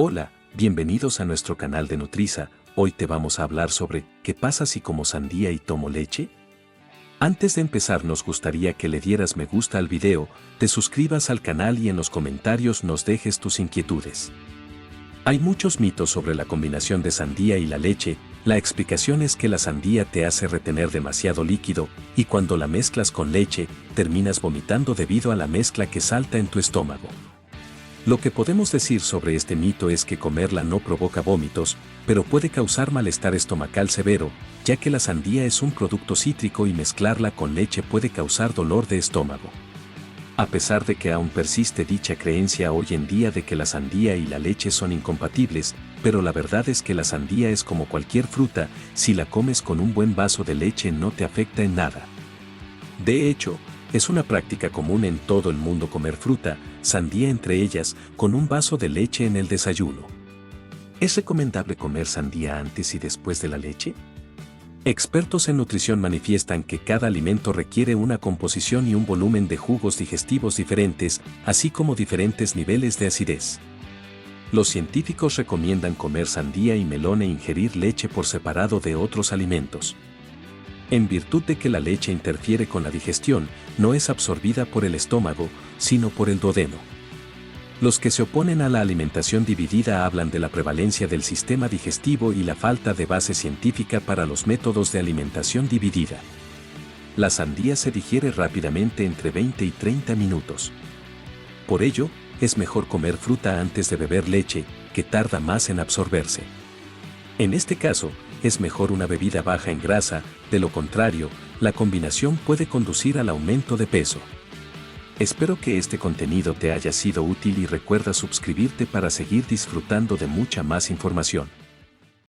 Hola, bienvenidos a nuestro canal de Nutriza. Hoy te vamos a hablar sobre ¿qué pasa si como sandía y tomo leche? Antes de empezar nos gustaría que le dieras me gusta al video, te suscribas al canal y en los comentarios nos dejes tus inquietudes. Hay muchos mitos sobre la combinación de sandía y la leche. La explicación es que la sandía te hace retener demasiado líquido y cuando la mezclas con leche, terminas vomitando debido a la mezcla que salta en tu estómago. Lo que podemos decir sobre este mito es que comerla no provoca vómitos, pero puede causar malestar estomacal severo, ya que la sandía es un producto cítrico y mezclarla con leche puede causar dolor de estómago. A pesar de que aún persiste dicha creencia hoy en día de que la sandía y la leche son incompatibles, pero la verdad es que la sandía es como cualquier fruta, si la comes con un buen vaso de leche no te afecta en nada. De hecho, es una práctica común en todo el mundo comer fruta, sandía entre ellas, con un vaso de leche en el desayuno. ¿Es recomendable comer sandía antes y después de la leche? Expertos en nutrición manifiestan que cada alimento requiere una composición y un volumen de jugos digestivos diferentes, así como diferentes niveles de acidez. Los científicos recomiendan comer sandía y melón e ingerir leche por separado de otros alimentos. En virtud de que la leche interfiere con la digestión, no es absorbida por el estómago, sino por el duodeno. Los que se oponen a la alimentación dividida hablan de la prevalencia del sistema digestivo y la falta de base científica para los métodos de alimentación dividida. La sandía se digiere rápidamente entre 20 y 30 minutos. Por ello, es mejor comer fruta antes de beber leche, que tarda más en absorberse. En este caso, es mejor una bebida baja en grasa, de lo contrario, la combinación puede conducir al aumento de peso. Espero que este contenido te haya sido útil y recuerda suscribirte para seguir disfrutando de mucha más información.